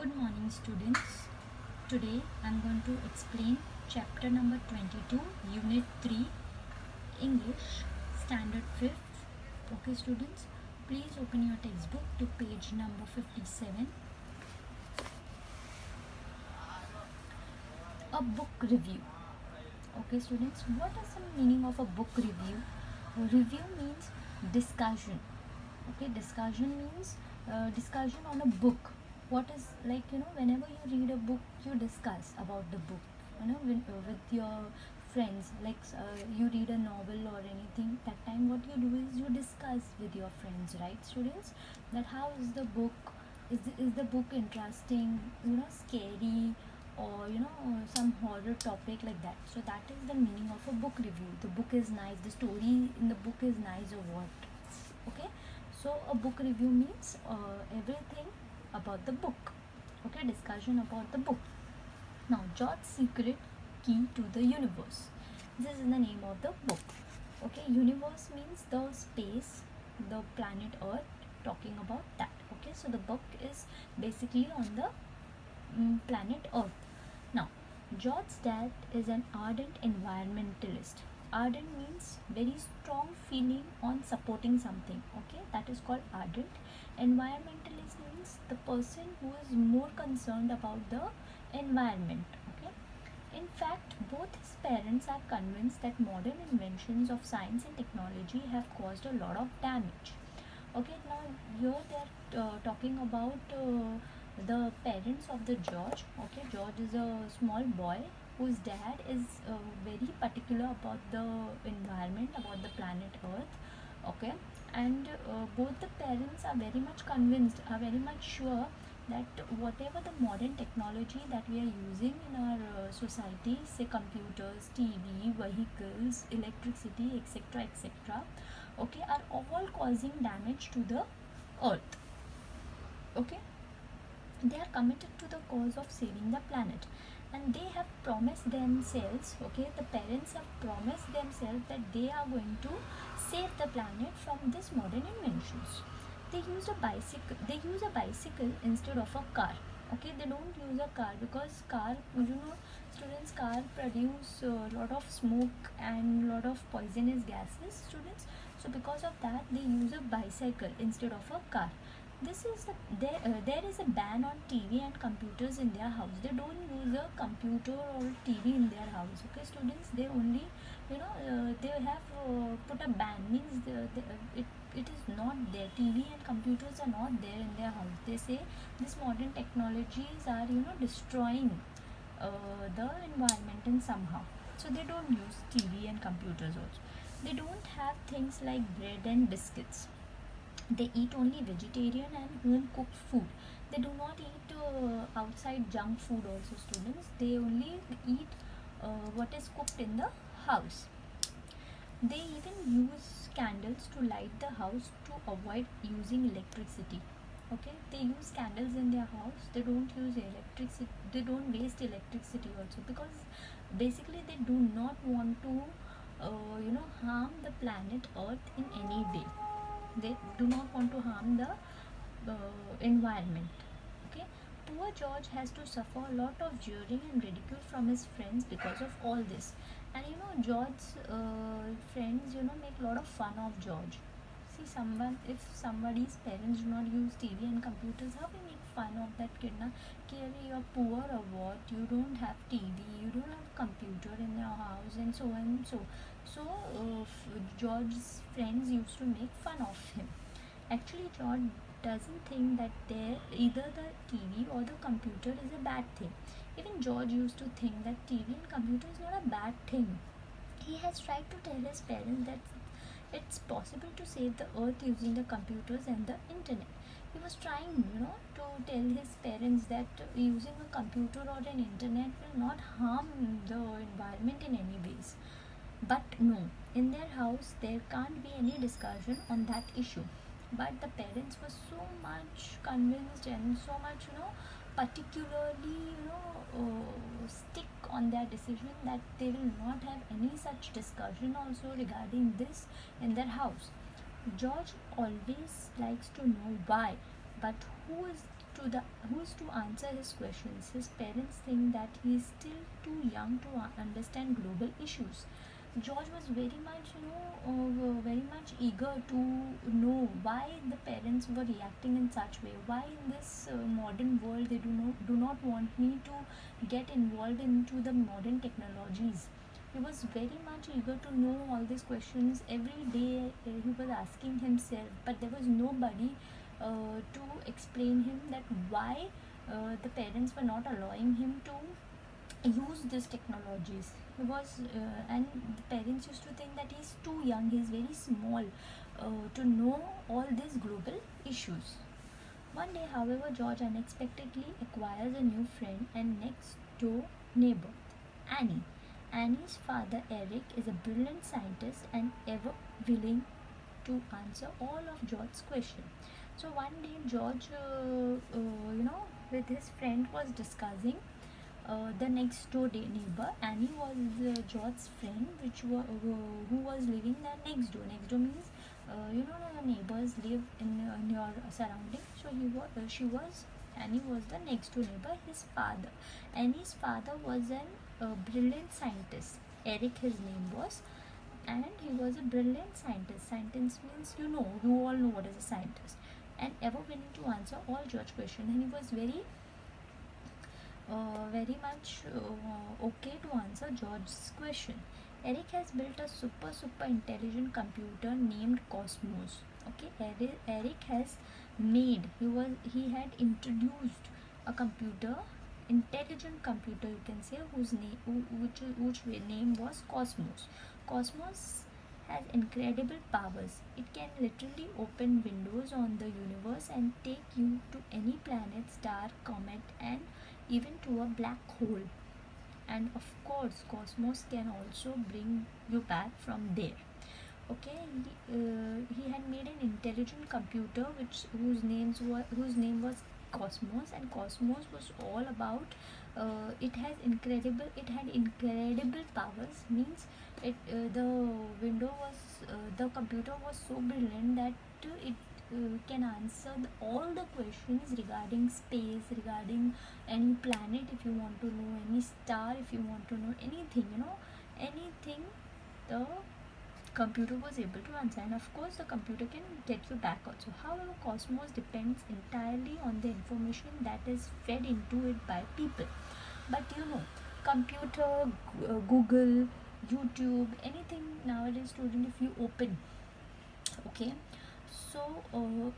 Good morning, students. Today I am going to explain chapter number 22, unit 3, English, standard 5th. Okay, students, please open your textbook to page number 57. A book review. Okay, students, what is the meaning of a book review? Review means discussion. Okay, discussion means discussion on a book. What is, whenever you read a book, you discuss about the book, with your friends. You read a novel or anything, that time what you do is you discuss with your friends, right, students? That how is the book, is the book interesting, scary, or some horror topic, like that. So that is the meaning of a book review. The book is nice, the story in the book is nice, or what. Okay, so a book review means everything about the book. Okay, discussion about the book. Now, George's Secret, Key to the Universe. This is the name of the book. Okay, universe means the space, the planet Earth, talking about that. Okay, so the book is basically on the planet Earth. Now, George's dad is an ardent environmentalist. Ardent means very strong feeling on supporting something. Okay, that is called ardent. Environmentalist means the person who is more concerned about the environment. Okay, in fact, both his parents are convinced that modern inventions of science and technology have caused a lot of damage. Okay, now here they are talking about the parents of the George. Okay, George is a small boy whose dad is very particular about the environment, about the planet Earth. Okay, and both the parents are very much convinced, are very much sure that whatever the modern technology that we are using in our society, say computers, TV, vehicles, electricity, etc., etc., okay, are all causing damage to the earth. Okay, they are committed to the cause of saving the planet, and they have promised themselves, okay, the parents have promised themselves that they are going to save the planet from this modern inventions. They use a bicycle instead of a car. Okay, they don't use a car because car, students, car produce a lot of smoke and lot of poisonous gases, students. So because of that, they use a bicycle instead of a car. There is a ban on TV and computers in their house. They don't use a computer or TV in their house. Okay, students, they only, they have put a ban, means it is not there. TV and computers are not there in their house. They say these modern technologies are, destroying the environment in somehow. So they don't use TV and computers also. They don't have things like bread and biscuits. They eat only vegetarian and home cooked food. They do not eat outside junk food also, students. They only eat what is cooked in the house. They even use candles to light the house to avoid using electricity. Okay, they use candles in their house. They don't use electricity. They don't waste electricity also, because basically they do not want to harm the planet Earth in any way. They do not want to harm the environment. Okay, poor George has to suffer a lot of jeering and ridicule from his friends because of all this. And George's friends, make a lot of fun of George. See, if somebody's parents do not use TV and computers, how we make fun of that kid? Na, you're poor or what? You don't have TV, you don't have computer in your house, and so on and so. So George's friends used to make fun of him. Actually, George doesn't think that either the TV or the computer is a bad thing. Even George used to think that TV and computer is not a bad thing. He has tried to tell his parents that it's possible to save the earth using the computers and the internet. He was trying, to tell his parents that using a computer or an internet will not harm the environment in any ways. But no, in their house there can't be any discussion on that issue. But the parents were so much convinced and so much, particularly, stick on their decision that they will not have any such discussion also regarding this in their house. George always likes to know why, but who is to answer his questions. His parents think that he is still too young to understand global issues. George was very much, very much eager to know why the parents were reacting in such way. Why in this modern world they do not want me to get involved into the modern technologies. He was very much eager to know all these questions. Every day he was asking himself, but there was nobody to explain him that why the parents were not allowing him to use these technologies. He was and the parents used to think that he's too young, he's very small to know all these global issues. One day, however, George unexpectedly acquires a new friend and next door neighbor, Annie. Annie's father, Eric, is a brilliant scientist and ever willing to answer all of George's questions. So one day, George, with his friend was discussing the next door neighbor. Annie was George's friend, who was living there next door. Next door means the neighbors live in your surrounding. So Annie was the next door neighbor. His father, Annie's father was an brilliant scientist. Eric, his name was, and he was a brilliant scientist. Scientist means you all know what is a scientist, and ever willing to answer all George questions. And he was very much okay to answer George's question. Eric has built a super intelligent computer named Cosmos. Okay, Eric has he had introduced a computer, intelligent computer you can say, which name was Cosmos. Cosmos has incredible powers. It can literally open windows on the universe and take you to any planet, star, comet, and even to a black hole. And of course, Cosmos can also bring you back from there. Okay, he had made an intelligent computer whose name was Cosmos, and Cosmos was all about it had incredible powers. Means the window was the computer was so brilliant that it can answer all the questions regarding space, regarding any planet if you want to know, any star if you want to know, anything, anything the computer was able to answer. And of course the computer can get you back also. However, Cosmos depends entirely on the information that is fed into it by people. But computer, Google, YouTube, anything nowadays, student, if you open, okay, so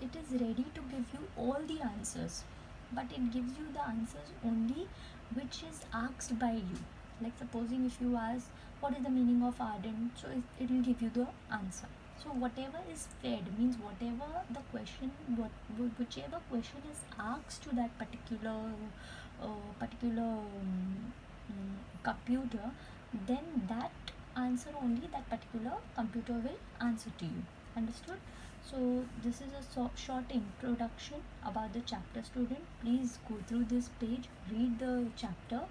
it is ready to give you all the answers, but it gives you the answers only which is asked by you. Like supposing if you ask what is the meaning of ardent, so it will give you the answer. So whatever is fed means whatever the question, whichever question is asked to that computer, then that answer only that particular computer will answer to you. Understood? So this is a short introduction about the chapter, student. Please go through this page, read the chapter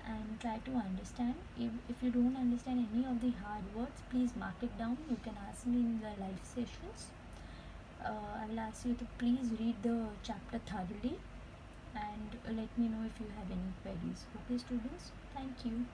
and try to understand. If you don't understand any of the hard words, please mark it down. You can ask me in the live sessions. I will ask you to please read the chapter thoroughly and let me know if you have any queries. Okay, students, thank you.